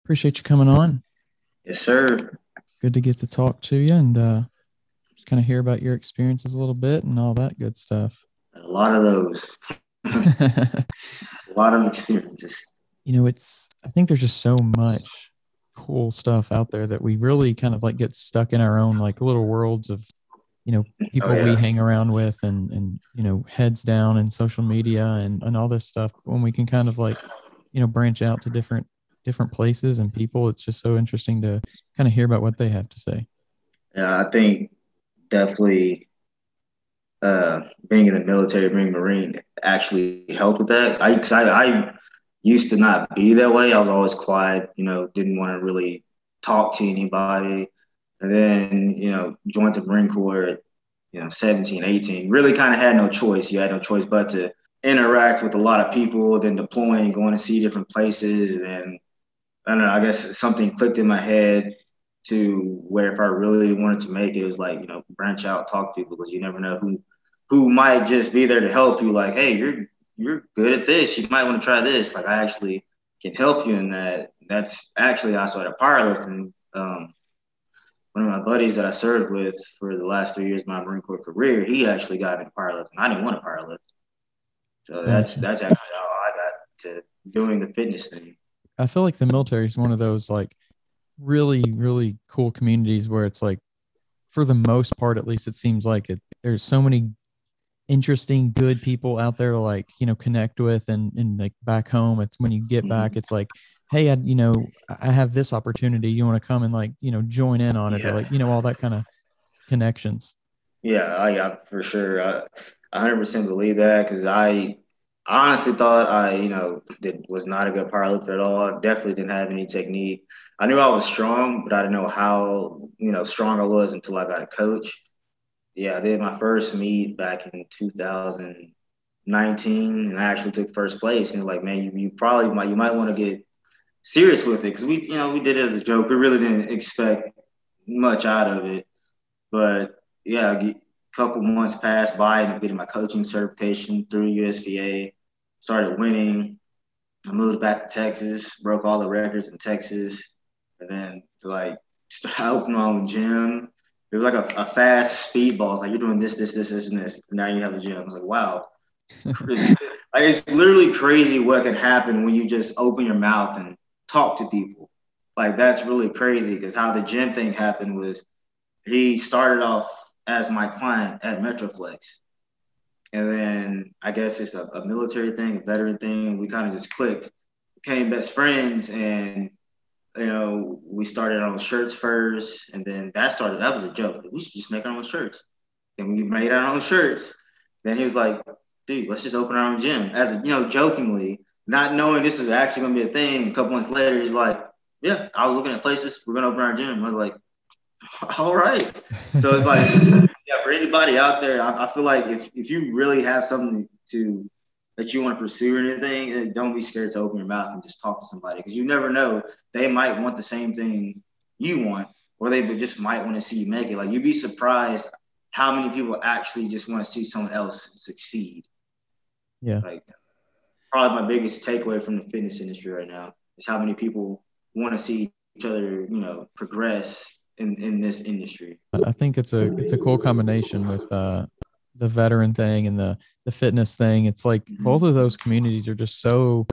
Appreciate you coming on. Yes, sir. Good to get to talk to you and just kind of hear about your experiences a little bit and all that good stuff. A lot of those. A lot of experiences. I think there's just so much cool stuff out there that we really kind of like get stuck in our own like little worlds of, Oh people we yeah. hang around with and heads down and social media and all this stuff. When we can kind of like, branch out to different places and people, it's just so interesting to kind of hear about what they have to say. Yeah, I think definitely being in the military, being a Marine actually helped with that. I used to not be that way. I was always quiet, didn't want to really talk to anybody. And then, joined the Marine Corps at, 17, 18. Really kind of had no choice. You had no choice but to interact with a lot of people, then deploying, going to see different places. And then, I don't know, I guess something clicked in my head to where if I really wanted to make it, it was like, branch out, talk to people because you never know who might just be there to help you. Like, hey, you're good at this. You might want to try this. Like, I actually can help you in that. That's actually I started powerlifting. One of my buddies that I served with for the last 3 years of my Marine Corps career, he actually got into powerlifting. I didn't want to powerlift, so that's Gotcha. that's actually how I got to doing the fitness thing. I feel like the military is one of those like really, really cool communities where it's like, for the most part, at least it seems like it. There's so many interesting, good people out there to like, connect with and like back home. It's when you get back, Mm-hmm. it's like, hey, I have this opportunity. You want to come and like, join in on it or Yeah. like, all that kind of connections. Yeah, I for sure. I 100% believe that because I honestly thought I, was not a good powerlifter at all. I definitely didn't have any technique. I knew I was strong, but I didn't know how, strong I was until I got a coach. Yeah, I did my first meet back in 2019, and I actually took first place. And it was like, man, you probably you might want to get serious with it because we did it as a joke. We really didn't expect much out of it. But yeah, a couple months passed by and I'm getting my coaching certification through USVA. Started winning. I moved back to Texas, broke all the records in Texas, and then to like start opening my own gym. It was like a fast speedball. It's like you're doing this, and this. And now you have a gym. I was like, wow, it's literally crazy what can happen when you just open your mouth and talk to people. Like that's really crazy because how the gym thing happened was he started off as my client at Metroflex. And then I guess it's a military thing, a veteran thing. We kind of just clicked, became best friends. And, we started on shirts first. And then that was a joke. We should just make our own shirts. And we made our own shirts. Then he was like, dude, let's just open our own gym. As, jokingly, not knowing this was actually going to be a thing. A couple months later, he's like, yeah, I was looking at places. We're going to open our gym. I was like, all right. So it's like, yeah, for anybody out there, I feel like if you really have something to that you want to pursue or anything, don't be scared to open your mouth and just talk to somebody because you never know. They might want the same thing you want, or they just might want to see you make it. Like you'd be surprised how many people actually just want to see someone else succeed. Yeah. Like probably my biggest takeaway from the fitness industry right now is how many people want to see each other, progress in this industry. I think it's a cool combination with the veteran thing and the fitness thing. It's like both of those communities are just so,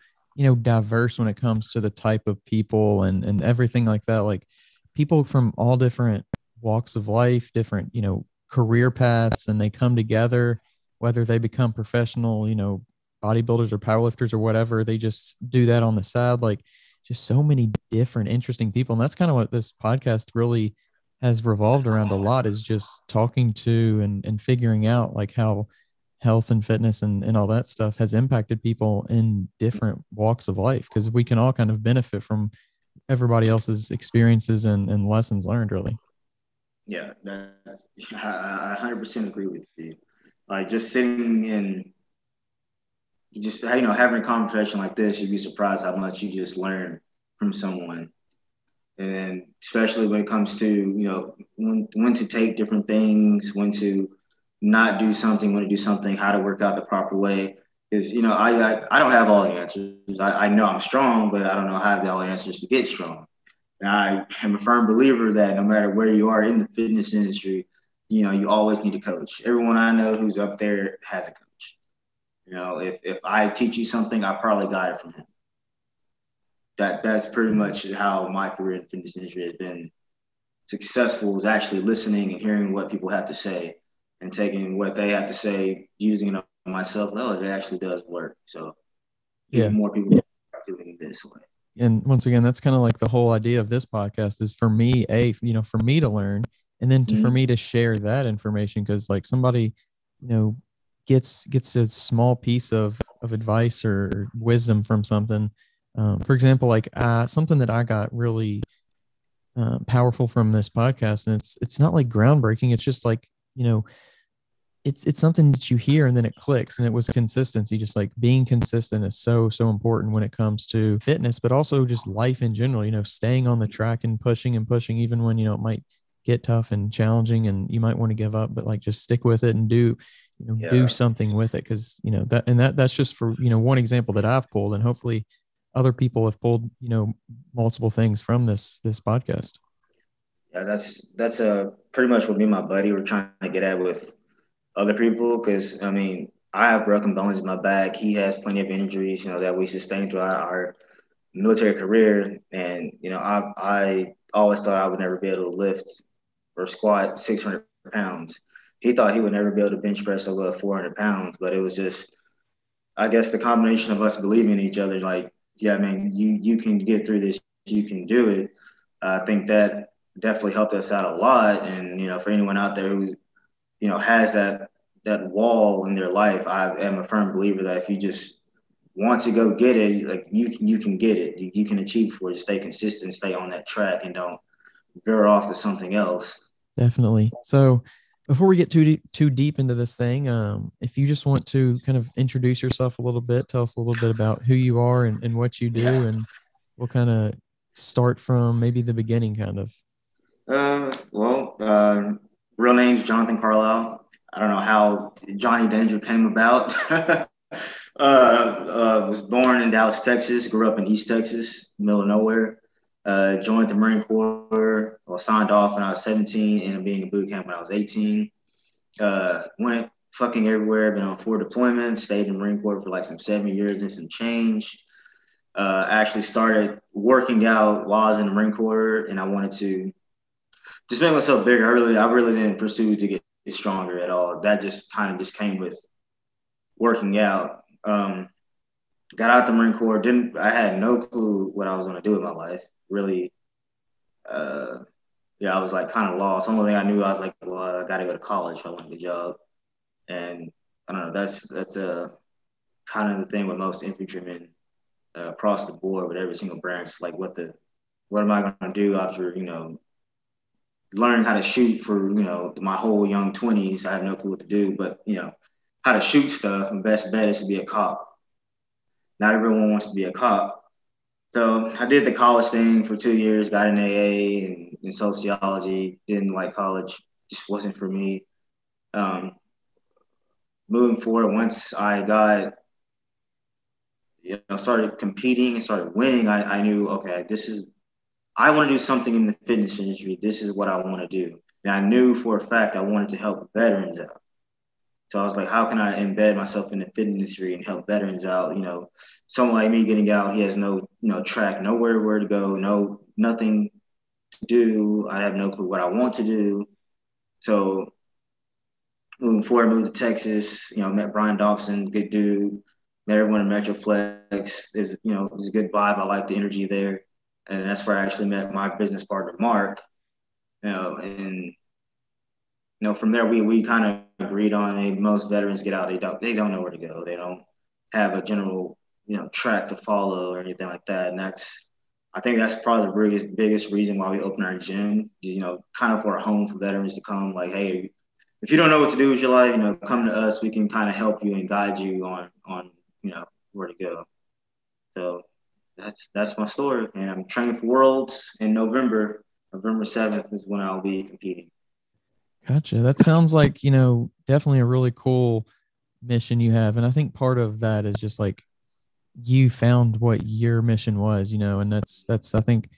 diverse when it comes to the type of people and everything like that. Like people from all different walks of life, different, career paths, and they come together, whether they become professional, bodybuilders or powerlifters or whatever, they just do that on the side. Like just so many different interesting people. And that's kind of what this podcast really has revolved around a lot, is just talking to and figuring out like how health and fitness and all that stuff has impacted people in different walks of life, because we can all kind of benefit from everybody else's experiences and lessons learned, really. Yeah, I 100% agree with you. Like just sitting and just having a conversation like this, you'd be surprised how much you just learn from someone. And especially when it comes to when to take different things, when to not do something, when to do something, how to work out the proper way. Because, you know, I don't have all the answers. I know I'm strong, but I don't know how to have all the answers to get strong. And I am a firm believer that no matter where you are in the fitness industry, you know, you always need a coach. Everyone I know who's up there has a coach. You know, if I teach you something, I probably got it from him. That's pretty much how my career in the fitness industry has been successful, is actually listening and hearing what people have to say and taking what they have to say, using it on myself. No, it actually does work. So Yeah. more people doing this way. And once again, that's kind of like the whole idea of this podcast is for me, for me to learn, and then for me to share that information. Cause like somebody, you know, gets a small piece of advice or wisdom from something. For example, like something that I got really powerful from this podcast, and it's not like groundbreaking. It's just like, you know, it's something that you hear and then it clicks, and it was consistency. Just like being consistent is so important when it comes to fitness, but also just life in general, you know, staying on the track and pushing even when, you know, it might get tough and challenging and you might want to give up, but like just stick with it and do something with it. Cause you know, that's just for, you know, one example that I've pulled, and hopefully other people have pulled, you know, multiple things from this podcast. Yeah, that's pretty much what me and my buddy were trying to get at with other people, because I mean, I have broken bones in my back. He has plenty of injuries, you know, that we sustained throughout our military career. And, you know, I always thought I would never be able to lift or squat 600 pounds. He thought he would never be able to bench press over 400 pounds, but it was just, I guess, the combination of us believing in each other, like, yeah, man, you can get through this, you can do it. I think that definitely helped us out a lot. And, you know, for anyone out there who, you know, has that wall in their life, I am a firm believer that if you just want to go get it, like you can get it. You can achieve for it. Just stay consistent, stay on that track, and don't veer off to something else. Definitely. So before we get too deep into this thing, if you just want to kind of introduce yourself a little bit, tell us a little bit about who you are and what you do, and we'll kind of start from maybe the beginning, kind of. Real name's Johnathon Carlisle. I don't know how Johnny Danger came about. Was born in Dallas, Texas. Grew up in East Texas, middle of nowhere. Joined the Marine Corps. Well, signed off when I was 17, and being in boot camp when I was 18. Went fucking everywhere. Been on 4 deployments. Stayed in the Marine Corps for like some 7 years and some change. Actually started working out while I was in the Marine Corps, and I wanted to just make myself bigger. I really didn't pursue to get stronger at all. That just kind of just came with working out. Got out the Marine Corps. I had no clue what I was going to do with my life. Really, I was like kind of lost. The only thing I knew, I was like, well, I got to go to college if I want a job. And I don't know. That's kind of the thing with most infantrymen across the board with every single branch. Like, what am I going to do after, you know, learning how to shoot for, you know, my whole young 20s. I have no clue what to do, but, you know, how to shoot stuff, and best bet is to be a cop. Not everyone wants to be a cop. So I did the college thing for 2 years, got an AA and in sociology, didn't like college, just wasn't for me. Moving forward, once I got, you know, started competing and started winning, I knew, okay, I want to do something in the fitness industry. This is what I want to do. And I knew for a fact I wanted to help veterans out. So I was like, how can I embed myself in the fitness industry and help veterans out? You know, someone like me getting out, he has no, you know, track, nowhere where to go, nothing to do. I have no clue what I want to do. So moving forward, moved to Texas, you know, met Brian Dobson, good dude, met everyone in Metroflex. It was a good vibe. I liked the energy there. And that's where I actually met my business partner, Mark, you know, and, you know, from there, we kind of agreed on, hey, most veterans get out, they don't know where to go. They don't have a general, you know, track to follow or anything like that. And I think that's probably the biggest reason why we open our gym, you know, kind of for a home for veterans to come, like, hey, if you don't know what to do with your life, you know, come to us. We can kind of help you and guide you on, you know, where to go. So that's my story. And I'm training for Worlds in November. November 7th is when I'll be competing. Gotcha. That sounds like, you know, definitely a really cool mission you have. And I think part of that is just like you found what your mission was, and that's I think,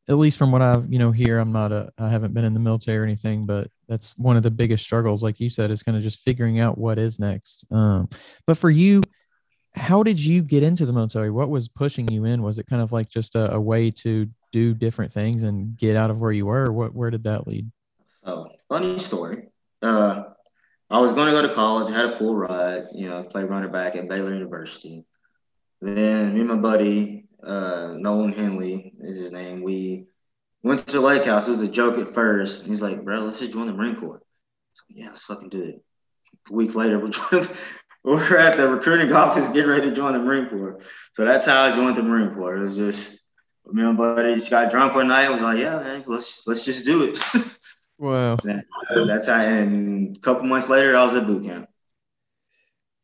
at least from what I've, hear, I haven't been in the military or anything, but that's one of the biggest struggles, like you said, is kind of just figuring out what is next. But for you, how did you get into the military? What was pushing you in? Was it kind of like just a way to do different things and get out of where you were? Where did that lead? Oh, funny story. Uh, I was going to go to college. I had a full ride, play running back at Baylor University. Then me and my buddy, Nolan Henley is his name. We went to the lake house. It was a joke at first. And he's like, bro, let's just join the Marine Corps. Yeah, let's fucking do it. A week later, we're at the recruiting office getting ready to join the Marine Corps. So that's how I joined the Marine Corps. It was just me and my buddy just got drunk one night. I was like, yeah, man, let's just do it. Wow. That's how. And a couple months later, I was at boot camp.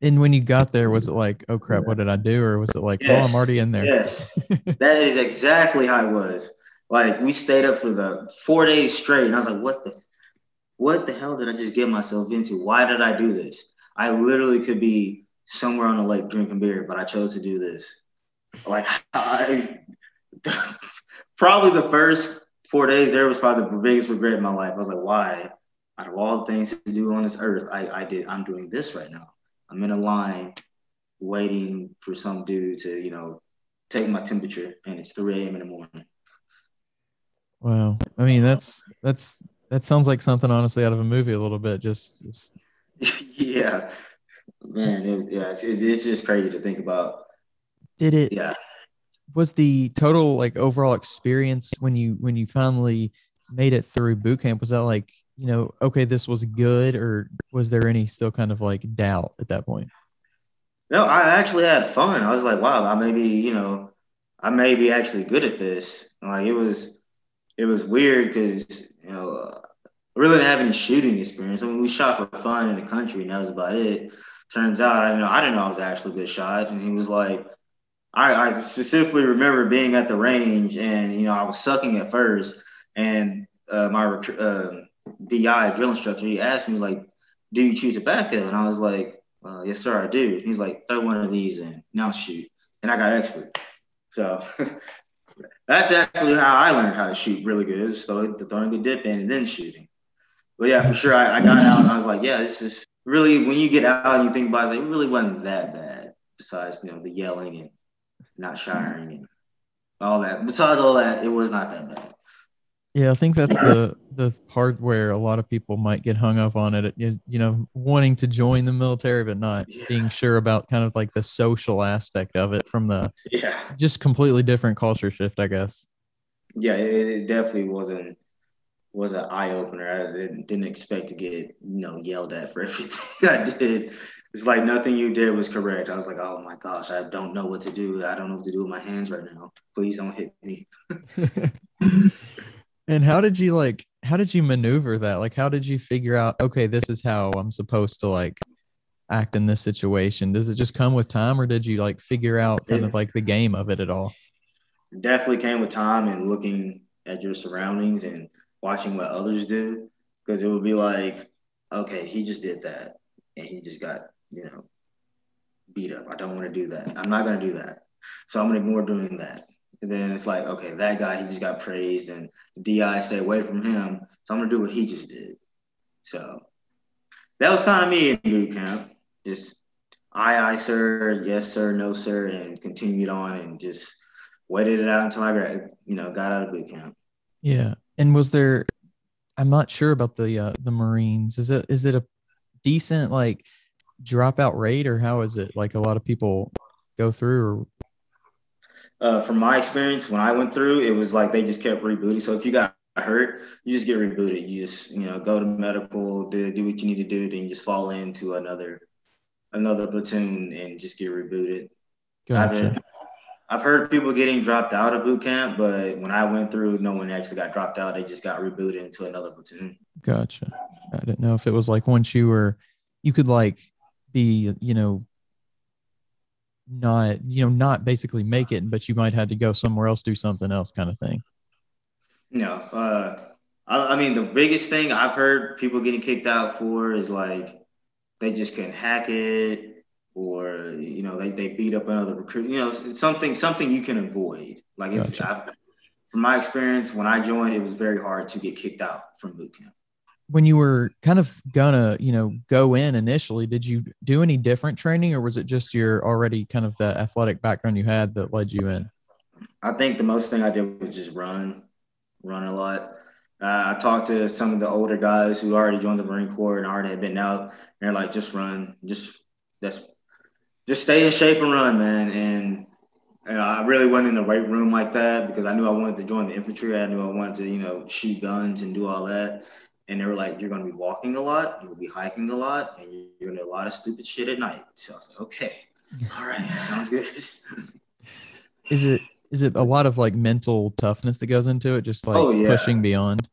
And when you got there, was it like, oh crap, what did I do? Or was it like, yes, I'm already in there? Yes, that is exactly how it was. Like, we stayed up for the 4 days straight, and I was like, what the hell did I just get myself into? Why did I do this? I literally could be somewhere on the lake drinking beer, but I chose to do this. Like, probably the first 4 days there was probably the biggest regret in my life. I was like, why? Out of all the things to do on this earth, I'm doing this right now. I'm in a line waiting for some dude to, take my temperature, and it's 3 a.m. in the morning. Wow. I mean, that sounds like something honestly out of a movie a little bit. Just... Yeah, man. It's just crazy to think about. Did it? Yeah. Was the total like overall experience when you finally made it through boot camp, was that like, okay, this was good, or was there any still kind of like doubt at that point? No, I actually had fun. I was like, wow, I may be actually good at this. Like, it was weird because, I really didn't have any shooting experience. I mean, we shot for fun in the country, and that was about it. Turns out, I didn't know I was actually a good shot. And he was like, I specifically remember being at the range, and, I was sucking at first. And my DI, drill instructor, he asked me, like, do you choose a backup? And I was like, yes, sir, I do. He's like, throw one of these in, now shoot. And I got expert. So that's actually how I learned how to shoot really good. So throwing the dip in and then shooting. But yeah, for sure, I got out and I was like, yeah, this is really, when you get out and you think about it, it really wasn't that bad. Besides, the yelling and not showering and all that. Besides all that, it was not that bad. Yeah, I think that's the part where a lot of people might get hung up on it, wanting to join the military, but not being sure about kind of like the social aspect of it from the just completely different culture shift, I guess. Yeah, it definitely was an eye opener. I didn't expect to get, yelled at for everything I did. It's like nothing you did was correct. I was like, oh my gosh, I don't know what to do. I don't know what to do with my hands right now. Please don't hit me. And how did you maneuver that? Like, how did you figure out, okay, this is how I'm supposed to like act in this situation? Does it just come with time, or did you like figure out kind of like the game of it at all? Definitely came with time and looking at your surroundings and watching what others do. Because it would be like, okay, he just did that and he just got, beat up. I don't want to do that. I'm not going to do that. So I'm going to ignore doing that. And then it's like, okay, that guy, he just got praised and the DI stay away from him. So I'm going to do what he just did. So that was kind of me in boot camp. Just aye, sir, yes, sir, no, sir, and continued on and just waited it out until I got out of boot camp. Yeah. And was there, I'm not sure about the Marines. Is it a decent like dropout rate, or how is it? Like, a lot of people go through? From my experience, when I went through, it was like they just kept rebooting. So if you got hurt, you just get rebooted. You just, go to medical, do what you need to do, then you just fall into another platoon and just get rebooted. Gotcha. I've heard people getting dropped out of boot camp, but when I went through, no one actually got dropped out. They just got rebooted into another platoon. Gotcha. I didn't know if it was like once you could like be, not basically make it, but you might have to go somewhere else, do something else kind of thing. No. I mean, the biggest thing I've heard people getting kicked out for is like they just couldn't hack it, or, they beat up another recruit, something you can avoid. Like from my experience, when I joined, it was very hard to get kicked out from boot camp. When you were kind of gonna, go in initially, did you do any different training, or was it just your already kind of the athletic background you had that led you in? I think the most thing I did was just run a lot. I talked to some of the older guys who already joined the Marine Corps and already had been out. And they're like, just run, just stay in shape and run, man. And I really wasn't in the weight room like that because I knew I wanted to join the infantry. I knew I wanted to, shoot guns and do all that. And they were like, you're going to be walking a lot, you'll be hiking a lot, and you're going to do a lot of stupid shit at night. So I was like, okay, all right, sounds good. Is it a lot of like mental toughness that goes into it, just like pushing beyond?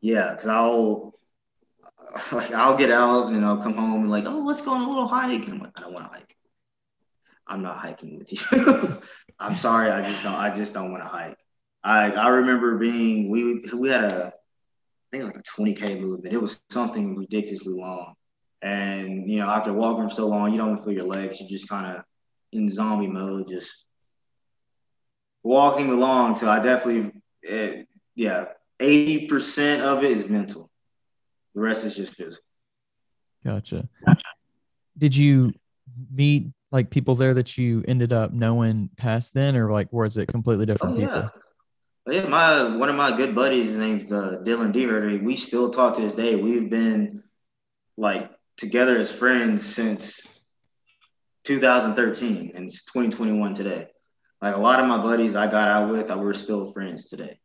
Yeah, because I'll get out and I'll come home and like, oh, let's go on a little hike. And I'm like, I don't want to hike. I'm not hiking with you. I'm sorry, I just don't want to hike. I remember we had I think it was like a 20K movement. It was something ridiculously long. And, after walking for so long, you don't feel your legs. You're just kind of in zombie mode, just walking along. So I definitely, 80% of it is mental. The rest is just physical. Gotcha. Did you meet like people there that you ended up knowing past then, or like was it completely different people? Yeah, one of my good buddies named Dylan Deherty. We still talk to this day. We've been like together as friends since 2013, and it's 2021 today. Like a lot of my buddies I got out with, we're still friends today.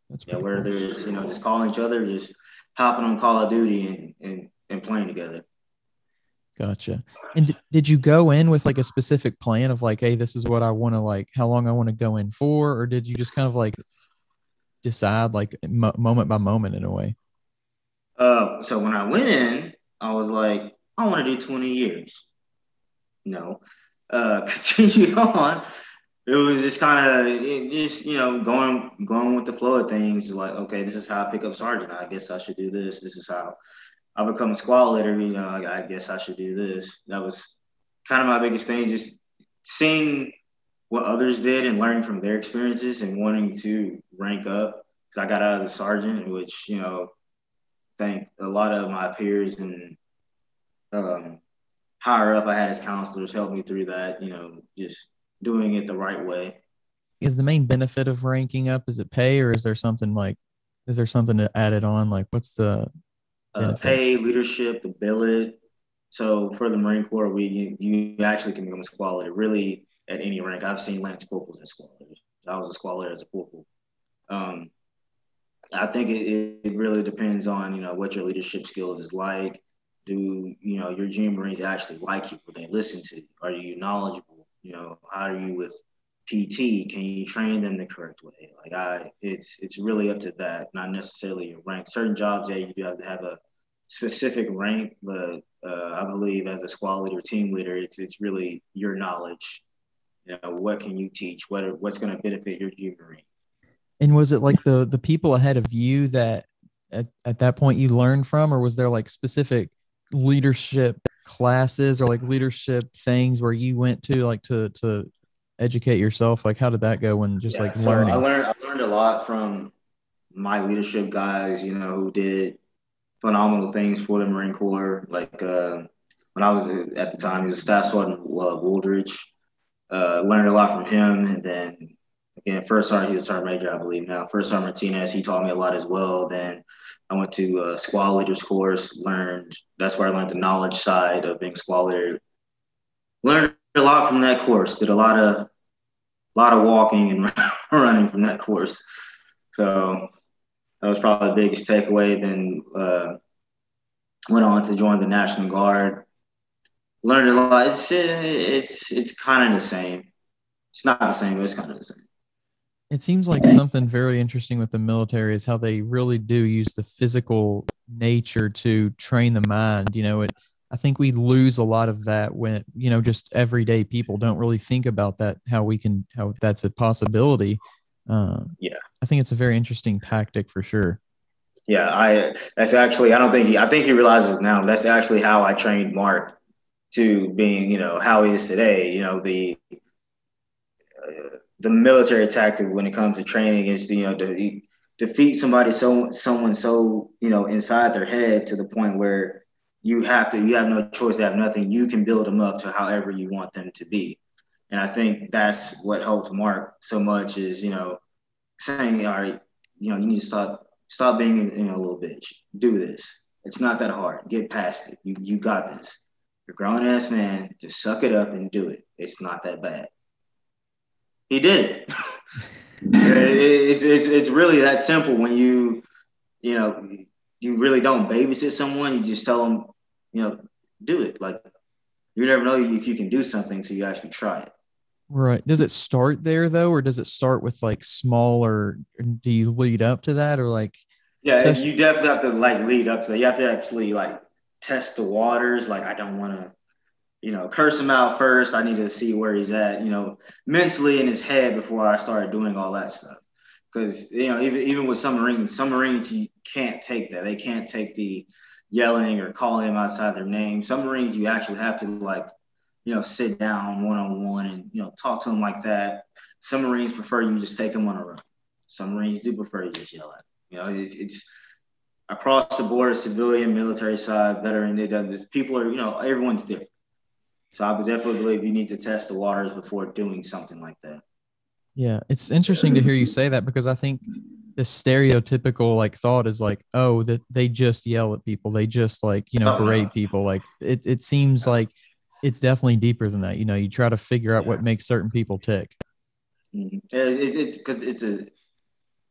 That's whether there's just calling each other, just hopping on Call of Duty and playing together. Gotcha. And did you go in with like a specific plan of like, hey, this is what I want to like, how long I want to go in for? Or did you just kind of like decide like moment by moment in a way? So when I went in, I was like, I want to do 20 years. No. Continued on. It was just kind of, going with the flow of things. Like, okay, this is how I pick up sergeant. I guess I should do this. This is how I become a squad leader. I guess I should do this. That was kind of my biggest thing, just seeing what others did and learning from their experiences and wanting to rank up. Because I got out as a sergeant, which, thank a lot of my peers and higher up I had as counselors help me through that, just doing it the right way. Is the main benefit of ranking up, is it pay, or is there something to add it on? Like what's the pay, leadership, the billet. So for the Marine Corps, you actually can become a squad leader really at any rank. I've seen Lance Corporals as squad leaders. I was a squad leader as a corporal. I think it really depends on, what your leadership skills is like. Do, your Junior Marines actually like you? Will they listen to you? Are you knowledgeable? How are you with PT? Can you train them the correct way? Like it's really up to that, not necessarily your rank. Certain jobs, you do have to have a specific rank, but I believe as a squad leader, team leader, it's really your knowledge. What can you teach? What's going to benefit your Junior Marine? And was it like the people ahead of you that at that point you learned from, or was there like specific leadership classes or like leadership things where you went to like to educate yourself? Like how did that go when just learning? I learned a lot from my leadership guys, who did phenomenal things for the Marine Corps. Like when I was at the time, he was a Staff Sergeant Wooldridge. Learned a lot from him, and then again, First Sergeant, he's a Sergeant Major, I believe now. First Sergeant Martinez, he taught me a lot as well. Then I went to a squad leaders course. That's where I learned the knowledge side of being squad leader. Learned a lot from that course. Did a lot of walking and running from that course. So that was probably the biggest takeaway. Then went on to join the National Guard. Learned a lot. It's kind of the same. It's not the same, but it's kind of the same. It seems like something very interesting with the military is how they really do use the physical nature to train the mind. I think we lose a lot of that when, just everyday people don't really think about that, how that's a possibility. I think it's a very interesting tactic for sure. Yeah, I think he realizes now, that's actually how I trained Mark to being, how he is today. The military tactic when it comes to training is, to defeat somebody, someone so, inside their head to the point where you have no choice, they have nothing. You can build them up to however you want them to be. And I think that's what helps Mark so much is, saying, all right, you need to stop being, a little bitch. Do this. It's not that hard. Get past it. You got this. You're a grown ass man. Just suck it up and do it. It's not that bad. He did it. It's really that simple when you really don't babysit someone. You just tell them, do it. Like, you never know if you can do something until you actually try it. Right. Does it start there though, or does it start with like smaller? Do you lead up to that, or like? Yeah, you definitely have to like lead up to that. You have to actually like test the waters. Like, I don't want to, curse him out first. I need to see where he's at, mentally in his head before I started doing all that stuff. Because, even with some Marines, you can't take that. They can't take the yelling or calling him outside their name. Some Marines, you actually have to like, sit down one-on-one and, talk to them like that. Some Marines prefer you just take them on a run. Some Marines do prefer you just yell at them. It's across the board, civilian, military side, veteran, people are, everyone's different. So I would definitely believe you need to test the waters before doing something like that. Yeah, it's interesting to hear you say that, because I think the stereotypical like thought is like, oh, that they just yell at people. They just like, berate people. Like it seems like it's definitely deeper than that. You try to figure out what makes certain people tick. Mm-hmm. It's because it's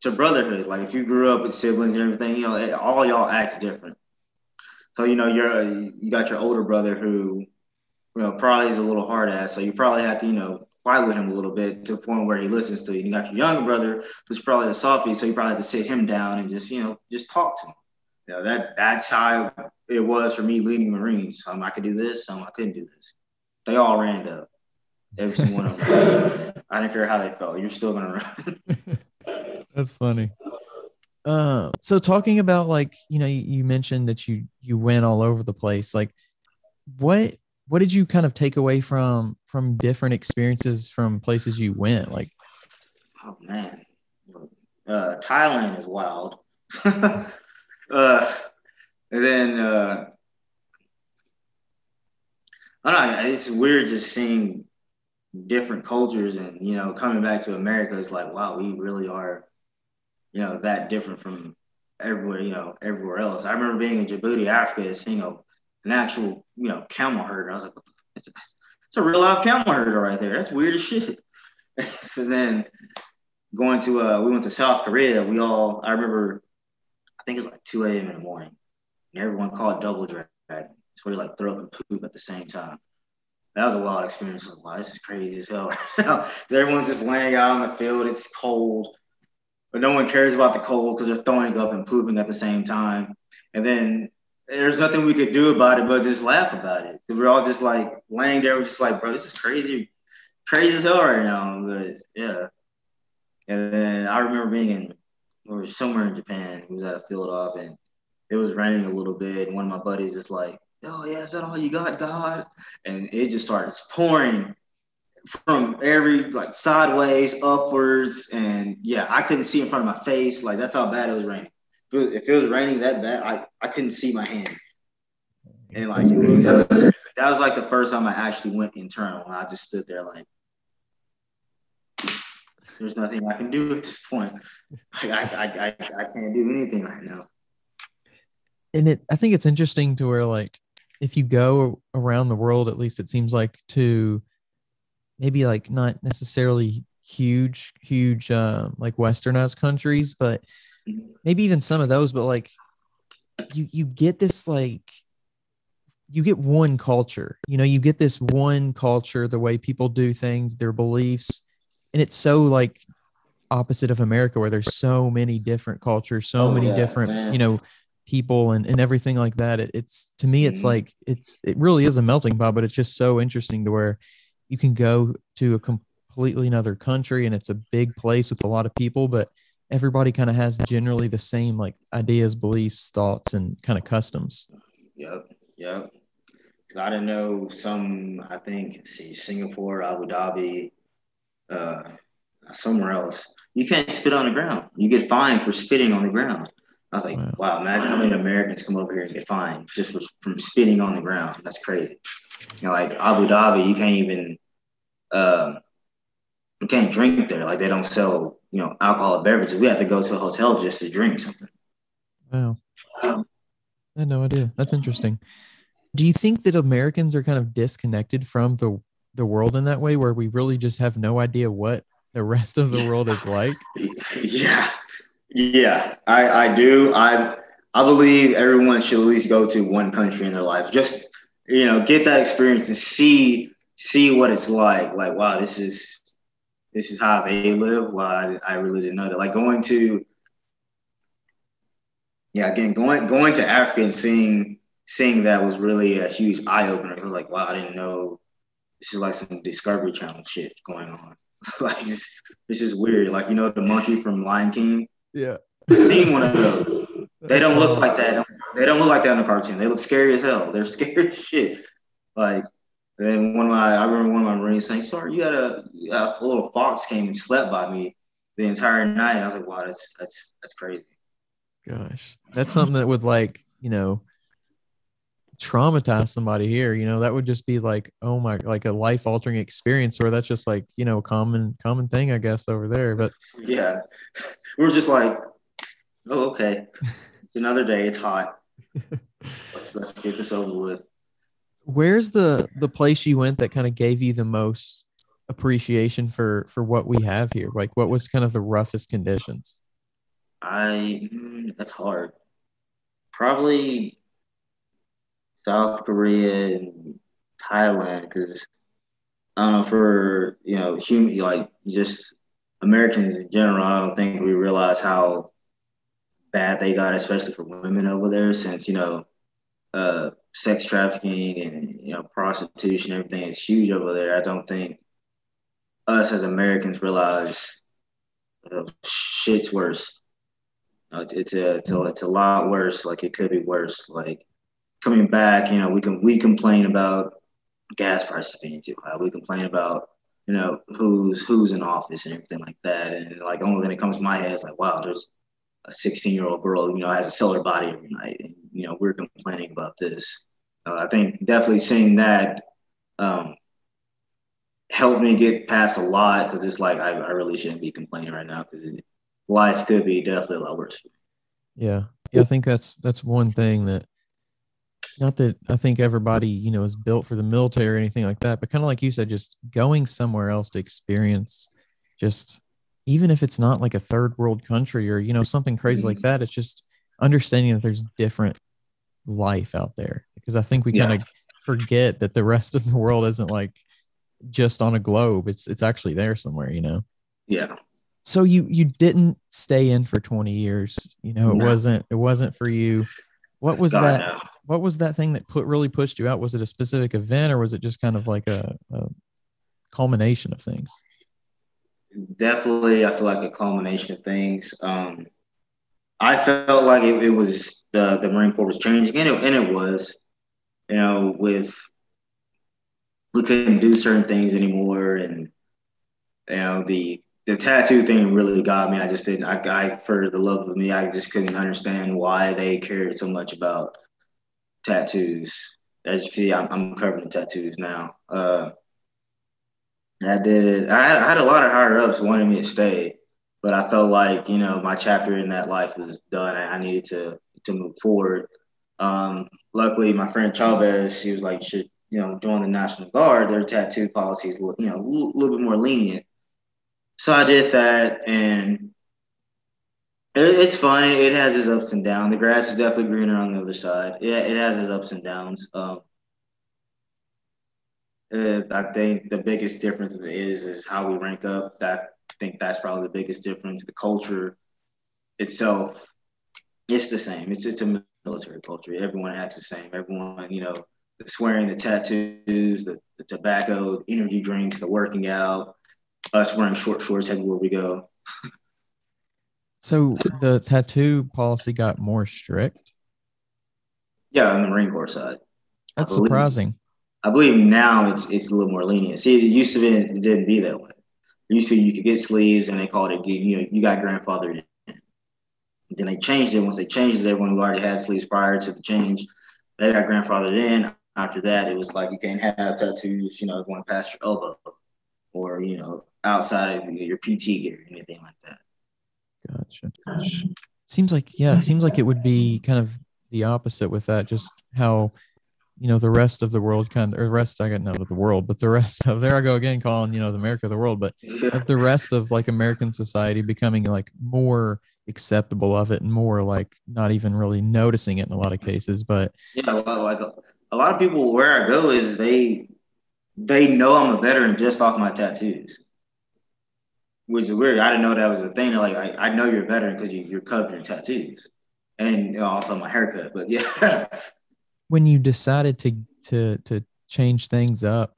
a brotherhood. Like, if you grew up with siblings and everything, all y'all act different. So, you got your older brother who, probably is a little hard ass. So you probably have to, fight with him a little bit to the point where he listens to you. You got your younger brother who's probably a softie. So you probably have to sit him down and just talk to him. That's how it was for me leading Marines. Some I could do this, some I couldn't do this. They all ran up. Every single one of them. I didn't care how they felt. You're still going to run. That's funny. So talking about like, you mentioned that you went all over the place. Like, what did you kind of take away from different experiences from places you went? Like, oh man, Thailand is wild. And then I don't know. It's weird just seeing different cultures and coming back to America. It's like, wow, we really are that different from everywhere else. I remember being in Djibouti, Africa, and seeing an actual camel herder. I was like, it's a real live camel herder right there. That's weird as shit. And then going to we went to South Korea. I remember, I think it was like 2 a.m. in the morning, and everyone called double dragon. It's where you like throw up and poop at the same time. That was a wild experience. I was like, wow, this is crazy as hell. Everyone's just laying out on the field. It's cold, but no one cares about the cold because they're throwing up and pooping at the same time. And then there's nothing we could do about it but just laugh about it. We're all just like laying there, we're just like, bro, this is crazy as hell right now. But yeah. And then I remember we were somewhere in Japan. It was at a field op and it was raining a little bit. And one of my buddies is like, oh yeah, is that all you got, God? And it just starts pouring from every like sideways, upwards, and yeah, I couldn't see in front of my face. Like, that's how bad it was raining. If it was raining that bad, I couldn't see my hand. And like that was like the first time I actually went internal, and I just stood there like, there's nothing I can do at this point. I can't do anything right now. And I think it's interesting to where like, if you go around the world, at least it seems like, to maybe like not necessarily huge like westernized countries, but maybe even some of those, but like you get this, like, you get one culture, you get this one culture, the way people do things, their beliefs. And it's so like opposite of America, where there's so many different cultures, so many different, man, people and everything like that. It's to me, it's like, it really is a melting pot, but it's just so interesting to where you can go to a completely another country and it's a big place with a lot of people, but everybody kind of has generally the same like ideas, beliefs, thoughts, and kind of customs. Yep. Because I didn't know some, I think, let's see, Singapore, Abu Dhabi, uh, somewhere else. You can't spit on the ground. You get fined for spitting on the ground. I was like, Wow. wow, imagine how many Americans come over here and get fined just from spitting on the ground. That's crazy. You know, like Abu Dhabi, uh, you can't drink there. Like they don't sell, alcoholic beverages. We have to go to a hotel just to drink something. Wow. I had no idea. That's interesting. Do you think that Americans are kind of disconnected from the world in that way, where we really just have no idea what the rest of the world is like? Yeah, yeah, I do. I believe everyone should at least go to one country in their life. Just get that experience and see what it's like. Like, wow, this is how they live. Wow, I really didn't know that. Like going to Africa and seeing that was really a huge eye opener. I was like, wow, I didn't know this is like some Discovery Channel shit going on. Like it's just weird. Like the monkey from Lion King. Yeah. I've seen one of those. They That's don't look funny. like that. They don't look like that in the cartoon. They look scary as hell. They're scary as shit. Like, and I remember one of my Marines saying, "Sorry, you had a little fox came and slept by me the entire night." And I was like, "Wow, that's crazy." Gosh, that's something that would traumatize somebody here. That would just be like, oh my, like a life altering experience, or that's just like, common thing, I guess, over there. But yeah, we're just like, oh, okay, it's another day. It's hot. Let's get this over with. where's the place you went that kind of gave you the most appreciation for what we have here? Like, what was kind of the roughest conditions? That's hard. Probably South Korea and Thailand, because I don't know, for human, like just Americans in general, I don't think we realize how bad they got, especially for women over there, since sex trafficking and prostitution, everything is huge over there. I don't think us as Americans realize shit's worse. It's a lot worse. Like it could be worse. Like coming back, we complain about gas prices being too high. We complain about who's in office and everything like that. And like only thing that comes to my head is like, wow, there's a 16-year-old girl has a solar body every night, and we're complaining about this. I think definitely seeing that helped me get past a lot, because it's like I really shouldn't be complaining right now, because life could be definitely a lot worse. Yeah, I think that's one thing that, not that I think everybody, is built for the military or anything like that, but kind of like you said, just going somewhere else to experience, just even if it's not like a third world country or, something crazy like that, it's just understanding that there's different life out there, because I think we kind of forget that the rest of the world isn't like just on a globe. It's actually there somewhere, Yeah. So you didn't stay in for 20 years, No. it wasn't for you. What was God, that? no. What was that thing that really pushed you out? Was it a specific event, or was it just kind of like a culmination of things? Definitely, I feel like a culmination of things. I felt like it was the Marine Corps was changing, and it was, with we couldn't do certain things anymore, and the tattoo thing really got me. I just didn't. For the love of me, I just couldn't understand why they cared so much about tattoos. As you can see, I'm covered in tattoos now. I did it. I had a lot of higher ups wanting me to stay, but I felt like my chapter in that life was done. I needed to move forward. Luckily, my friend Chavez, she was like, "You should join the National Guard. Their tattoo policies, a little bit more lenient." So I did that, and it's fun. It has its ups and downs. The grass is definitely greener on the other side. Yeah, it has its ups and downs. I think the biggest difference is how we rank up. I think that's probably the biggest difference. The culture itself, it's the same. It's a military culture. Everyone acts the same. Everyone, the swearing, the tattoos, the tobacco, the energy drinks, the working out, us wearing short shorts everywhere we go. So the tattoo policy got more strict. Yeah, on the Marine Corps side. That's surprising. I believe now it's a little more lenient. See, it used to be, it didn't be that way. Used to, you could get sleeves and they called it, you got grandfathered in. Then they changed it. Once they changed it, everyone who already had sleeves prior to the change, they got grandfathered in. After that, it was like you can't have tattoos, going past your elbow or, outside of your PT gear, anything like that. Gotcha. Seems like it would be kind of the opposite with that, just how, the rest of the world I got not of the world, but the rest of, there I go again calling, the America the world, but of the rest of like American society becoming like more acceptable of it and more like not even really noticing it in a lot of cases. But yeah, like a lot of people where I go is they know I'm a veteran just off my tattoos, which is weird. I didn't know that was a thing. They're like, I know you're a veteran because you're covered in tattoos, and also my haircut. But yeah. When you decided to change things up,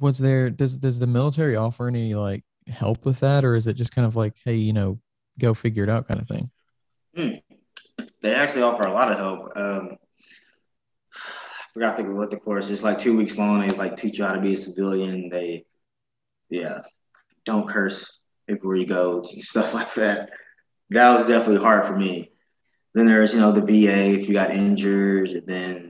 does the military offer any like help with that, or is it just kind of like, hey, go figure it out kind of thing? They actually offer a lot of help. I forgot what the course is. Like 2 weeks long. They like teach you how to be a civilian. Don't curse everywhere you go, stuff like that. That was definitely hard for me. Then there's the VA if you got injured, and then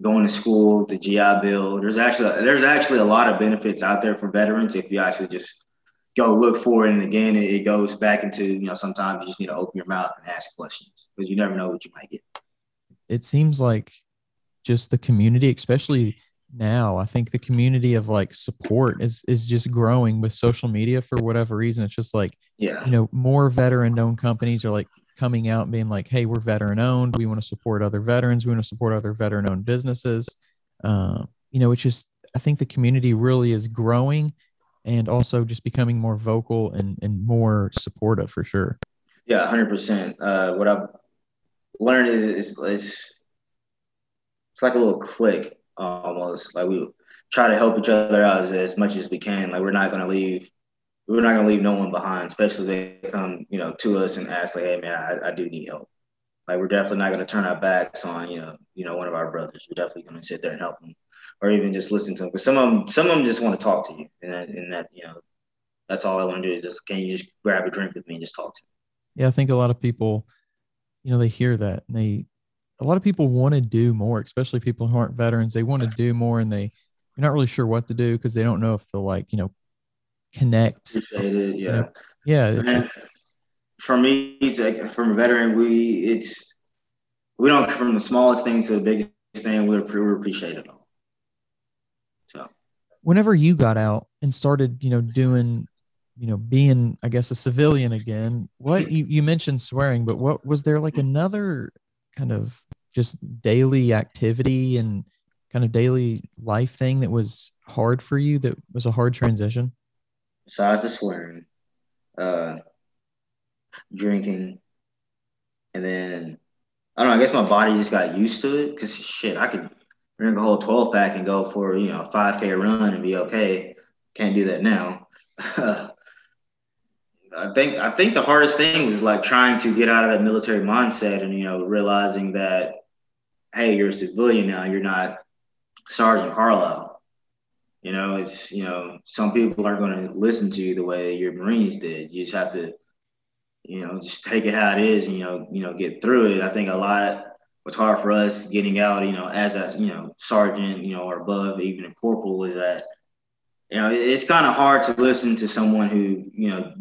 going to school, the GI Bill. There's actually a lot of benefits out there for veterans if you actually just go look for it. And again, it goes back into, sometimes you just need to open your mouth and ask questions because you never know what you might get. It seems like just the community, especially now, I think the community of like support is just growing with social media for whatever reason. It's just like, more veteran owned companies are like coming out and being like, hey, we're veteran owned. We want to support other veterans. We want to support other veteran owned businesses. It's just, I think the community really is growing and also just becoming more vocal and more supportive for sure. Yeah, 100%. What I've learned is it's like a little clique almost. Like we try to help each other out as much as we can. Like we're not going to leave no one behind, especially if they come, to us and ask like, hey man, I do need help. Like we're definitely not going to turn our backs on, one of our brothers. We're definitely going to sit there and help them, or even just listen to them. Because some of them just want to talk to you, and that that's all I want to do is just, can you just grab a drink with me and just talk to me? Yeah, I think a lot of people, they hear that and a lot of people want to do more, especially people who aren't veterans. They want to do more and they're not really sure what to do because they don't know if they'll like, connect. Appreciate it. Yeah. It's for me, it's like from a veteran, we don't, from the smallest thing to the biggest thing, we appreciate it all. So whenever you got out and started, doing, being, I guess, a civilian again, what you mentioned swearing, but what was there like another kind of just daily activity and kind of daily life thing that was hard for you, that was a hard transition? Besides the swearing, drinking, and then I don't know, I guess my body just got used to it because shit, I could drink a whole 12 pack and go for a 5K run and be okay. Can't do that now. I think the hardest thing was like trying to get out of that military mindset and realizing that, hey, you're a civilian now, you're not Sergeant Carlisle. It's some people aren't going to listen to you the way your Marines did. You just have to just take it how it is and get through it. I think a lot what's hard for us getting out as a sergeant or above, even a corporal, is that it's kind of hard to listen to someone who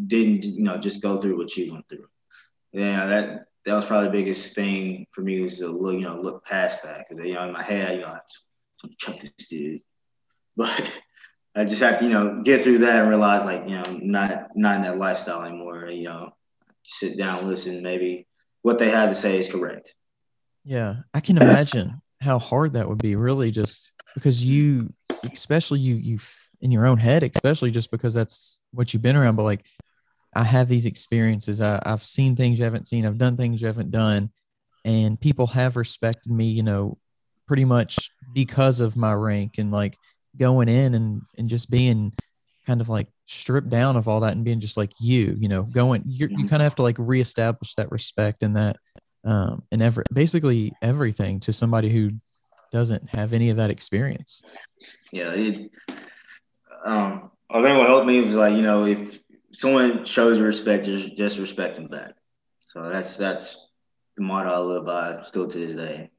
didn't just go through what you went through. Yeah, that was probably the biggest thing for me, was to look past that, because in my head I just want to chuck this dude, but I just have to get through that and realize like not in that lifestyle anymore. Sit down, listen, maybe what they have to say is correct. Yeah, I can imagine how hard that would be, really, just because you, especially you in your own head, especially just because that's what you've been around. But like, I have these experiences. I've seen things you haven't seen. I've done things you haven't done. And people have respected me, pretty much because of my rank, and like going in and just being kind of like stripped down of all that and being just like you kind of have to like reestablish that respect and that, and basically everything to somebody who doesn't have any of that experience. Yeah. I think what helped me was like, if someone shows you respect, just respect them back. So that's the motto I live by still to this day.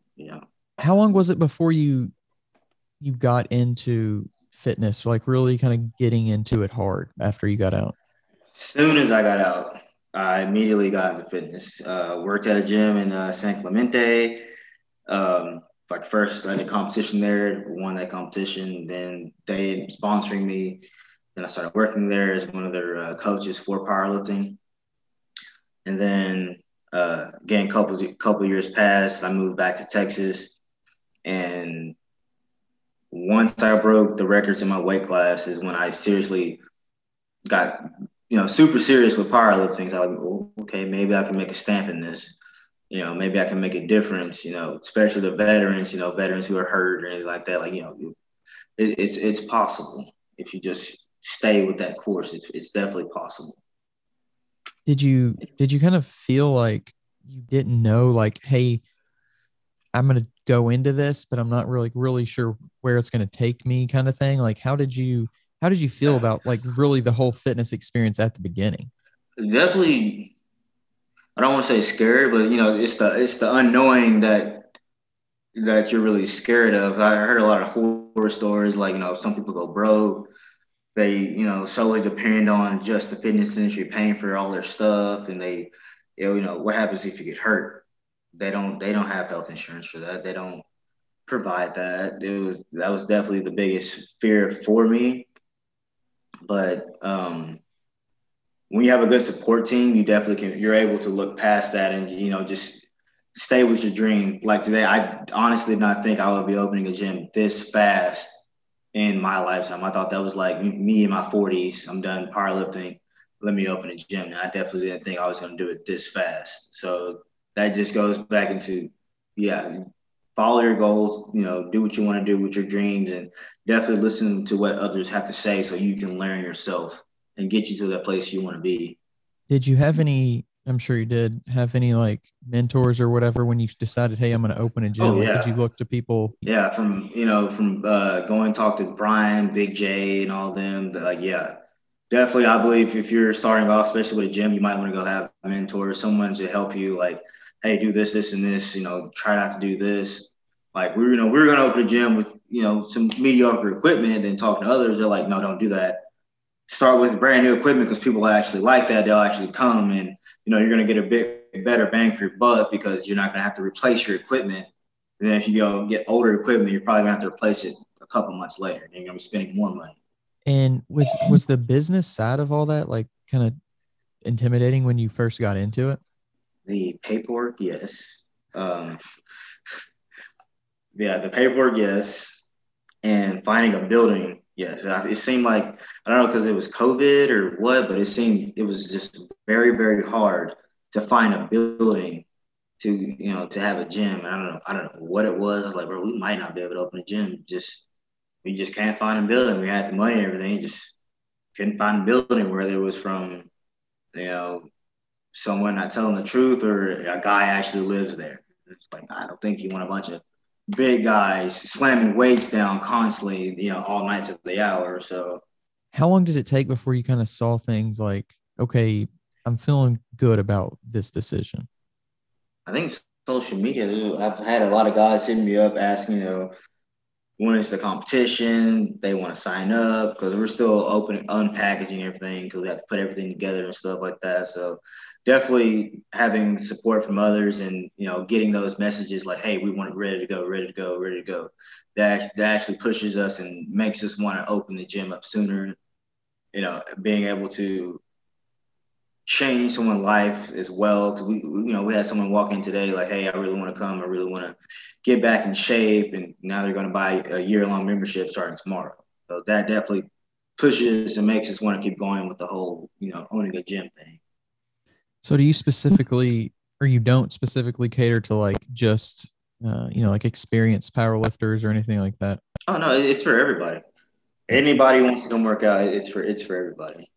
How long was it before you got into fitness, like really kind of getting into it hard after you got out? Soon as I got out, I immediately got into fitness. Worked at a gym in San Clemente. Like first I did a competition there, won that competition. Then they sponsoring me. Then I started working there as one of their coaches for powerlifting. And then again, couple years passed. I moved back to Texas, and once I broke the records in my weight class is when I seriously got super serious with powerlifting. So I was like, oh, okay, maybe I can make a stamp in this. Maybe I can make a difference. Especially the veterans. Veterans who are hurt or anything like that. Like it's possible if you just stay with that course. It's definitely possible. Did you kind of feel like you didn't know, like, hey, I'm going to go into this, but I'm not really sure where it's going to take me, kind of thing? Like, how did you feel about like really the whole fitness experience at the beginning? Definitely, I don't want to say scared, but it's the unknowing that you're really scared of. I heard a lot of horror stories, like some people go broke. They solely depend on just the fitness industry paying for all their stuff, and they what happens if you get hurt? They don't have health insurance for that. They don't provide that. That was definitely the biggest fear for me. But when you have a good support team, you definitely you're able to look past that and just stay with your dream. Like today, I honestly did not think I would be opening a gym this fast in my lifetime. I thought that was like me in my 40s. I'm done powerlifting. Let me open a gym. And I definitely didn't think I was going to do it this fast. So that just goes back into, follow your goals, do what you want to do with your dreams, and definitely listen to what others have to say so you can learn yourself and get you to that place you want to be. Did you have any, I'm sure you did, have any like mentors or whatever when you decided, hey, I'm going to open a gym? Oh, Like, yeah. did you look to people? Yeah, from going talk to Brian, Big J, and all them. Definitely. I believe if you're starting off, especially with a gym, you might want to go have a mentor, someone to help you. Like, hey, do this, this, and this. Try not to do this. Like we were gonna open a gym with some mediocre equipment, and then talking to others, they're like, no, don't do that. Start with brand new equipment because people actually like that. They'll actually come, and you're gonna get a bit better bang for your buck because you're not gonna have to replace your equipment. And then if you go get older equipment, you're probably gonna have to replace it a couple months later. And you're gonna be spending more money. And was the business side of all that like kind of intimidating when you first got into it? The paperwork, yes. Um, yeah, the paperwork, yes. And finding a building, yes. It seemed like, I don't know because it was COVID or what, but it was just very, very hard to find a building to have a gym. I don't know what it was. I was like, bro, we might not be able to open a gym. We just can't find a building. We had the money and everything, just couldn't find a building, whether it was from, someone not telling the truth or a guy actually lives there. It's like, I don't think you want a bunch of big guys slamming weights down constantly, all nights of the hour. So How long did it take before you kind of saw things like, okay, I'm feeling good about this decision? I think social media, I've had a lot of guys hitting me up asking, when is the competition? They want to sign up because we're still unpackaging everything because we have to put everything together and stuff like that. So definitely having support from others and, getting those messages like, hey, we want it ready to go, ready to go, ready to go. That actually pushes us and makes us want to open the gym up sooner. Being able to change someone's life as well. Because we had someone walk in today like, hey, I really want to come. I really want to get back in shape. And now they're going to buy a year-long membership starting tomorrow. So that definitely pushes and makes us want to keep going with the whole, owning a gym thing. So do you specifically, or you don't specifically cater to like just, like experienced power lifters or anything like that? Oh, no, it's for everybody. Anybody wants to come work out, it's for everybody.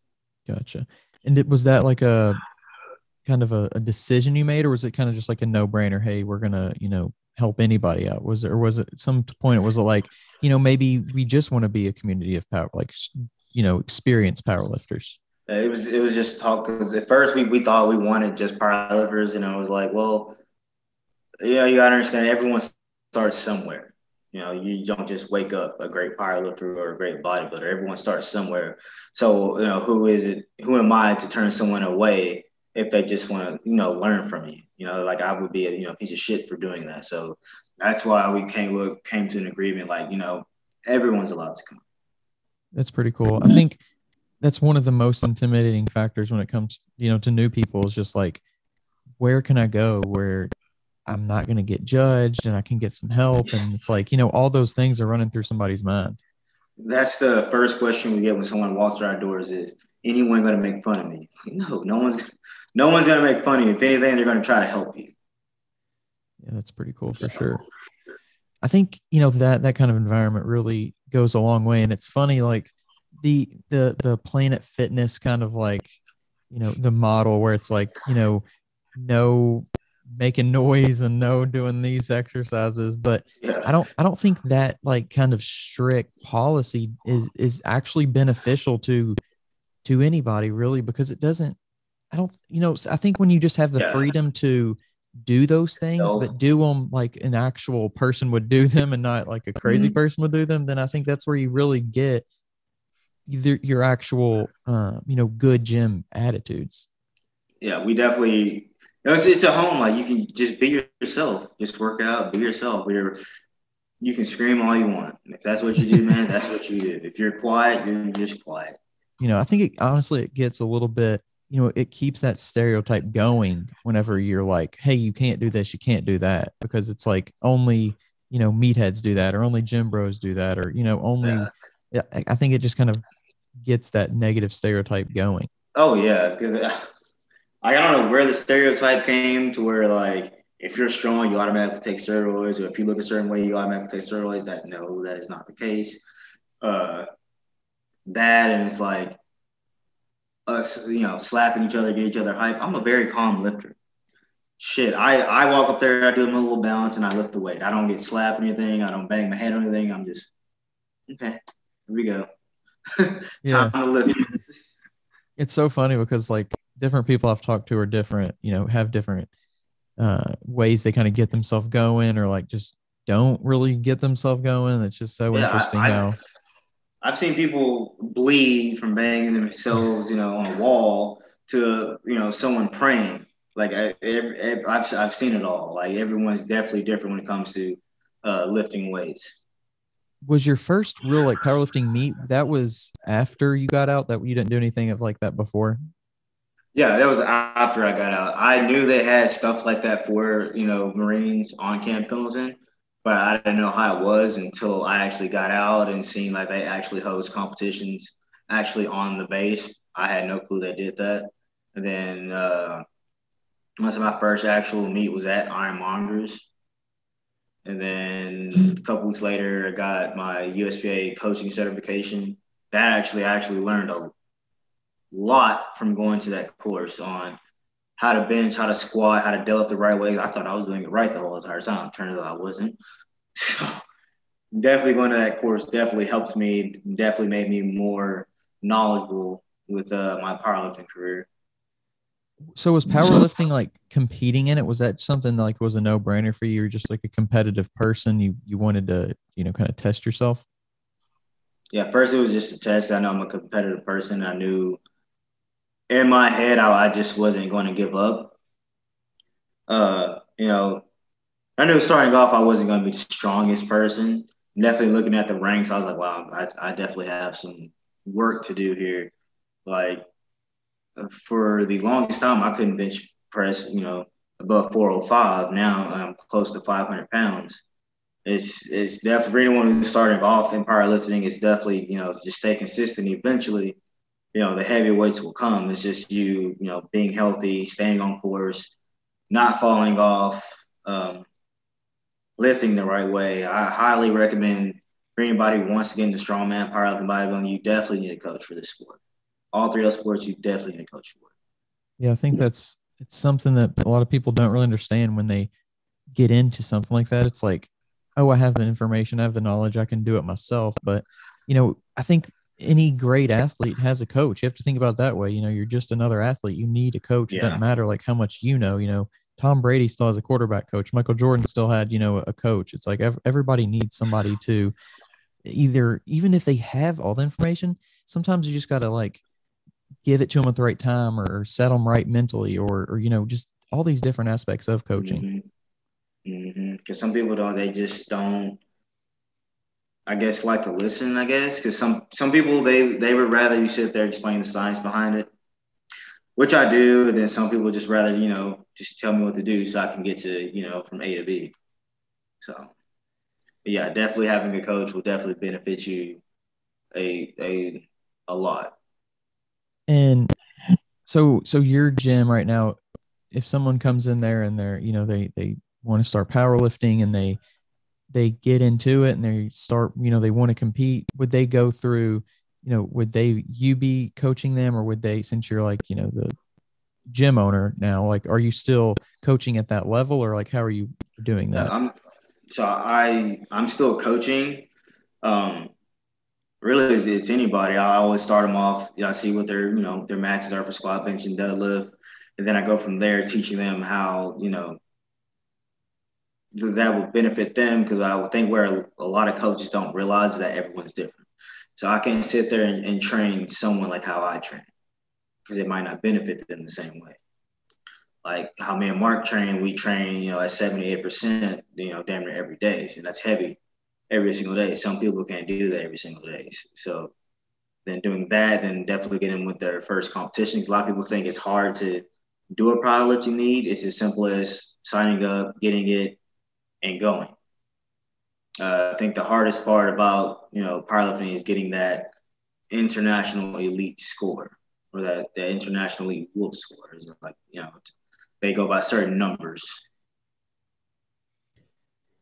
Gotcha. And was that like kind of a decision you made, or was it kind of just like a no-brainer? Hey, we're gonna, help anybody out. Or was it some point? Was it like, maybe we just want to be a community of power, like, experienced powerlifters? It was just talk, because at first we thought we wanted just powerlifters, and I was like, well, yeah, you gotta understand, everyone starts somewhere. You don't just wake up a great powerlifter or a great bodybuilder. Everyone starts somewhere. So, who am I to turn someone away if they just want to, learn from you? Like, I would be a, piece of shit for doing that. So that's why we came to an agreement, like, everyone's allowed to come. That's pretty cool. I think that's one of the most intimidating factors when it comes, to new people, is just like, where can I go where I'm not going to get judged and I can get some help? And it's like, all those things are running through somebody's mind. That's the first question we get when someone walks through our doors: is anyone going to make fun of me? No one's going to make fun of you. If anything, they're going to try to help you. Yeah, that's pretty cool for sure. I think, that kind of environment really goes a long way. And it's funny, like the Planet Fitness kind of like, the model where it's like, no making noise and no doing these exercises. But Yeah. I don't think that like kind of strict policy is actually beneficial to anybody, really, because it doesn't, I think when you just have the freedom to do those things, but do them like an actual person would do them and not like a crazy person would do them, then I think that's where you really get either your actual, good gym attitudes. Yeah, we definitely, it's a home. Like, you can just be yourself, just work out, be yourself. You can scream all you want. If that's what you do, man, that's what you do. If you're quiet, you're just quiet. I think honestly, it gets a little bit, it keeps that stereotype going whenever you're like, hey, you can't do this, you can't do that, because it's like only, meatheads do that, or only gym bros do that, or, only, yeah. I think it just kind of gets that negative stereotype going. Oh, yeah, because I don't know where the stereotype came to where, like, if you're strong, you automatically take steroids, or if you look a certain way, you automatically take steroids. That is not the case. That, and it's like us, slapping each other, get each other hype. I'm a very calm lifter. Shit, I walk up there, I do a little balance, and I lift the weight. I don't get slapped or anything. I don't bang my head or anything. I'm just, okay, here we go. Yeah. Time to lift. It's so funny because like different people I've talked to are different, have different ways they kind of get themselves going, or like just don't really get themselves going. It's just so interesting how I've seen people bleed from banging themselves, on a wall, to, someone praying. Like, I've seen it all. Like, everyone's definitely different when it comes to lifting weights. Was your first real like powerlifting meet, that was after you got out, that you didn't do anything of like that before? Yeah, that was after I got out. I knew they had stuff like that for, Marines on Camp Pendleton, but I didn't know how it was until I actually got out and seen like they actually host competitions actually on the base. I had no clue they did that. And then once my first actual meet was at Ironmongers. And then a couple weeks later, I got my USPA coaching certification. That I actually learned a lot from going to that course on how to bench, how to squat, how to deadlift the right way. I thought I was doing it right the whole entire time. Turns out I wasn't. So definitely going to that course definitely helped me, definitely made me more knowledgeable with my powerlifting career. So was powerlifting like competing in it? Was that something like was a no-brainer for you? You're just like a competitive person. You wanted to, kind of test yourself? Yeah, first it was just a test. I know I'm a competitive person. I knew in my head I just wasn't going to give up. I knew starting off I wasn't going to be the strongest person. Definitely looking at the ranks, I was like, wow, I definitely have some work to do here. Like, for the longest time, I couldn't bench press, above 405. Now I'm close to 500 pounds. It's definitely, for anyone who's starting off in powerlifting, it's definitely, just stay consistent. Eventually, the heavy weights will come. It's just being healthy, staying on course, not falling off, lifting the right way. I highly recommend, for anybody who wants to get into strongman, powerlifting, bodybuilding, you definitely need a coach for this sport. All three of those sports, you definitely need a coach for. Yeah, I think that's it's something that a lot of people don't really understand when they get into something like that. It's like, oh, I have the information, I have the knowledge, I can do it myself. But, I think any great athlete has a coach. You have to think about it that way. You're just another athlete. You need a coach. It doesn't Yeah. matter like how much Tom Brady still has a quarterback coach. Michael Jordan still had, a coach. It's like everybody needs somebody to either, even if they have all the information, sometimes you just got to like give it to them at the right time or set them right mentally or just all these different aspects of coaching. Because some people don't, they just don't, I guess, like to listen, I guess. Because some people, they would rather you sit there explain the science behind it, which I do. And then some people just rather, just tell me what to do so I can get to, from A to B. So, yeah, definitely having a coach will definitely benefit you a lot. And so your gym right now, if someone comes in there and they want to start powerlifting and they get into it and they start, they want to compete, would they go through, would you be coaching them, or would they, since you're like, the gym owner now, like, are you still coaching at that level, or like, how are you doing that? I'm still coaching. Um, Really, it's anybody. I always start them off. I see what their maxes are for squat, bench, and deadlift, and then I go from there, teaching them how that will benefit them. Because I would think where a lot of coaches don't realize that everyone's different. So I can't sit there and train someone like how I train, because it might not benefit them the same way. Like how me and Mark train, we train at 78%, damn near every day, and that's heavy every single day. Some people can't do that every single day. So then doing that, then definitely getting with their first competitions. A lot of people think it's hard to do a powerlifting meet. It's as simple as signing up, getting it, and going. I think the hardest part about powerlifting is getting that international elite score, or that international elite wolf score. Is like they go by certain numbers.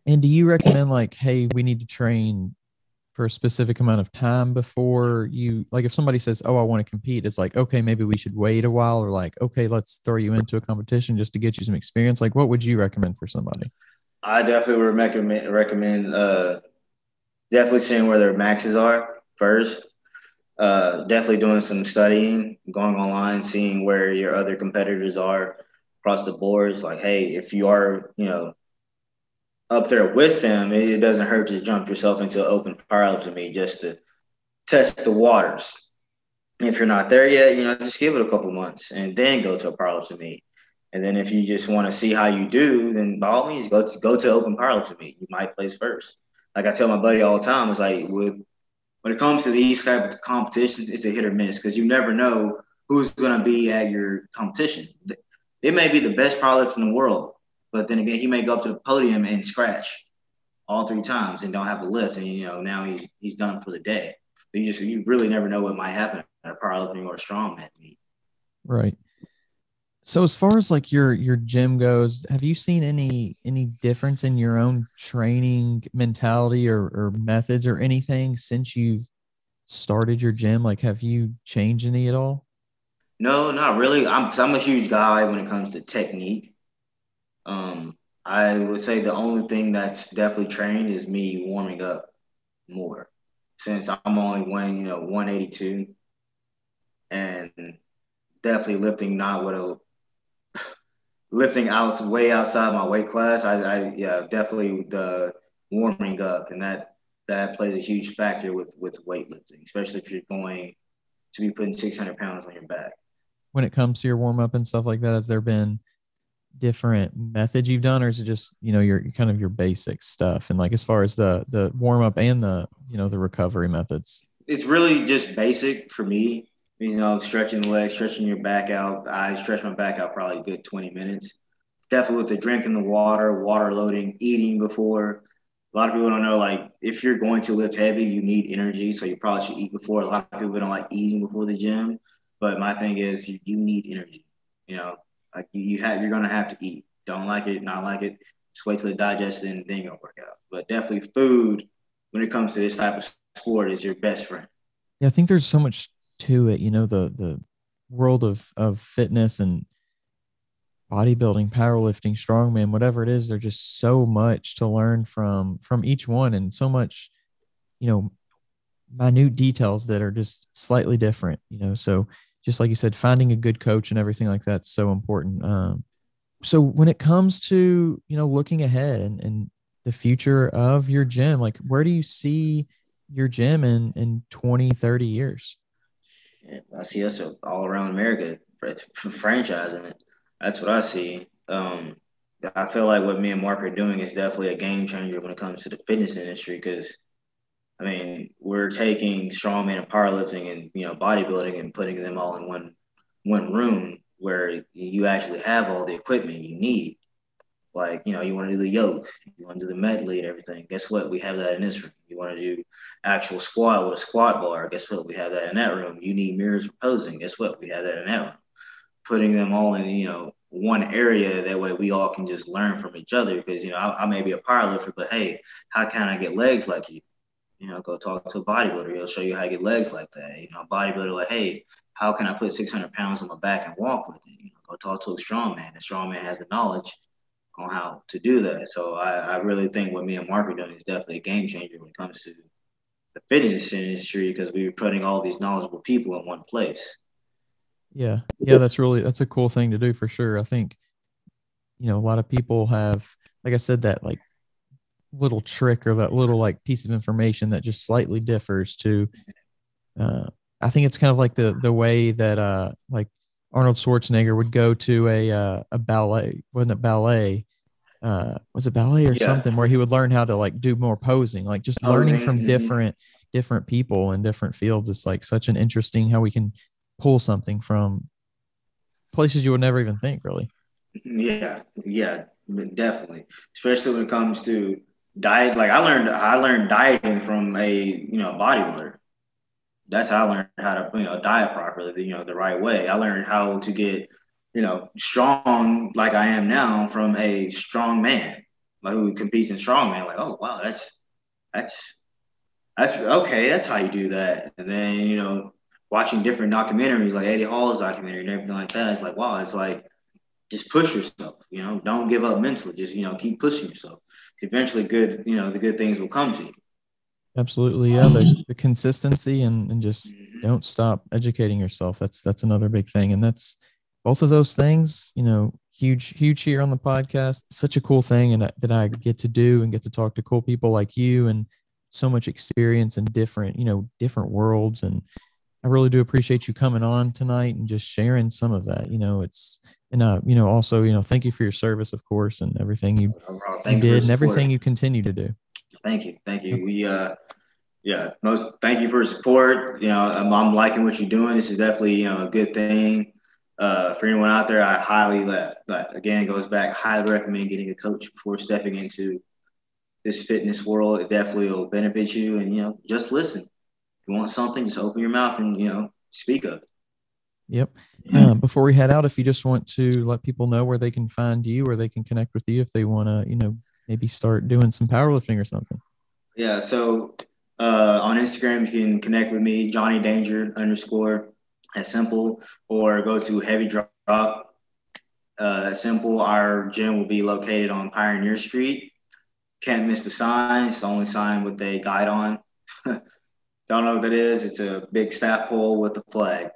And do you recommend like, hey, we need to train for a specific amount of time before you, like, if somebody says, oh, I want to compete, it's like, okay, maybe we should wait a while, or like, okay, let's throw you into a competition just to get you some experience? Like, what would you recommend for somebody? I definitely would recommend definitely seeing where their maxes are first. Definitely doing some studying, going online, seeing where your other competitors are across the boards. Like, hey, if you are, up there with them, it doesn't hurt to jump yourself into an open powerlifting meet just to test the waters. If you're not there yet, just give it a couple months and then go to a powerlifting meet. And then if you just want to see how you do, then by all means go to open powerlifting meet. You might place first. Like I tell my buddy all the time, it's like when it comes to these type of competitions, it's a hit or miss, because you never know who's going to be at your competition. It may be the best powerlifter in the world, but then again, he may go up to the podium and scratch all three times and don't have a lift, and now he's done for the day. But you really never know what might happen at a powerlifting or a strongman meet. Right. So as far as like your gym goes, have you seen any difference in your own training mentality or methods or anything since you've started your gym? Like, have you changed any at all? No, not really. I'm a huge guy when it comes to technique. Um, I would say the only thing that's definitely trained is me warming up more, since I'm only 182, and definitely lifting out way outside my weight class. Yeah, definitely the warming up, and that plays a huge factor with weightlifting, especially if you're going to be putting 600 pounds on your back. When it comes to your warm up and stuff like that, has there been different methods you've done, or is it just your kind of your basic stuff? And like, as far as the warm up and the recovery methods? It's really just basic for me. Stretching the legs, stretching your back out. I stretch my back out probably a good 20 minutes. Definitely with the drinking the water loading, eating before. A lot of people don't know, like, if you're going to lift heavy, you need energy, so you probably should eat before. A lot of people don't like eating before the gym, but my thing is you need energy. Like you're gonna have to eat. Don't like it, not like it. Just wait till it digests and then go work out. But definitely food, when it comes to this type of sport, is your best friend. Yeah, I think there's so much to it. The world of fitness and bodybuilding, powerlifting, strongman, whatever it is, there's just so much to learn from each one, and so much, you know, minute details that are just slightly different, you know. So just like you said, finding a good coach and everything like that's so important. So when it comes to, you know, looking ahead and the future of your gym, like where do you see your gym in 20, 30 years? Yeah, I see us all around America franchising it. That's what I see. I feel like what me and Mark are doing is definitely a game changer when it comes to the fitness industry because I mean, we're taking strongman and powerlifting and bodybuilding and putting them all in one room where you actually have all the equipment you need. Like, you want to do the yoke, you want to do the medley and everything. Guess what? We have that in this room. You want to do actual squat with a squat bar. Guess what? We have that in that room. You need mirrors for posing. Guess what? We have that in that room. Putting them all in, one area. That way we all can just learn from each other because, I may be a powerlifter, but hey, how can I get legs like you? Go talk to a bodybuilder. He'll show you how to get legs like that. A bodybuilder like, hey, how can I put 600 pounds on my back and walk with it? Go talk to a strongman. The strongman has the knowledge on how to do that. So I really think what me and Mark are doing is definitely a game changer when it comes to the fitness industry because we're putting all these knowledgeable people in one place. Yeah. That's a cool thing to do for sure. I think, you know, a lot of people have, like I said, that like little trick or that little like piece of information that just slightly differs to, I think it's kind of like the way that like Arnold Schwarzenegger would go to a ballet, wasn't it ballet? Was it ballet or something where he would learn how to like do more posing, like just learning from different people in different fields. It's like such an interesting how we can pull something from places you would never even think, really. Yeah, definitely. Especially when it comes to diet. Like I learned dieting from a bodybuilder. That's how I learned how to diet properly, the right way. I learned how to get strong like I am now from a strong man, like who competes in strongman. Like, oh wow, that's that's okay. That's how you do that. And then watching different documentaries like Eddie Hall's documentary and everything like that. It's like wow, it's like just push yourself. Don't give up mentally. Just keep pushing yourself. Eventually, the good things will come to you. Absolutely. Yeah. The consistency and just don't stop educating yourself. That's another big thing. And that's both of those things, you know, huge here on the podcast. Such a cool thing. And that I get to do and get to talk to cool people like you and so much experience in different, you know, different worlds. And I really do appreciate you coming on tonight and just sharing some of that. You know, also, thank you for your service, of course, and everything you did and everything you continue to do. Thank you. Thank you for your support. I'm liking what you're doing. This is definitely, a good thing. For anyone out there, I highly, again, goes back, highly recommend getting a coach before stepping into this fitness world. It definitely will benefit you. And, just listen. If you want something, just open your mouth and, speak of it. Yep. Before we head out, if you just want to let people know where they can find you, or they can connect with you if they want to, maybe start doing some powerlifting or something. Yeah. So on Instagram, you can connect with me, Johnny Danger _ as simple, or go to Heavy Drop. As simple. Our gym will be located on Pioneer Street. Can't miss the sign. It's the only sign with a guide on. Don't know what that is. It's a big staff pole with a flag.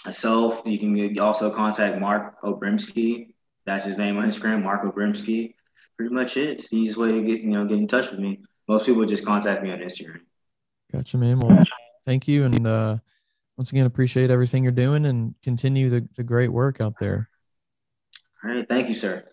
Myself, you can also contact Mark Obrimski. That's his name on Instagram, Mark Obrimski. Pretty much it. It's the easiest way to get in touch with me. Most people just contact me on Instagram. Gotcha, man. Well, thank you. And once again, appreciate everything you're doing and continue the great work out there. All right. Thank you, sir.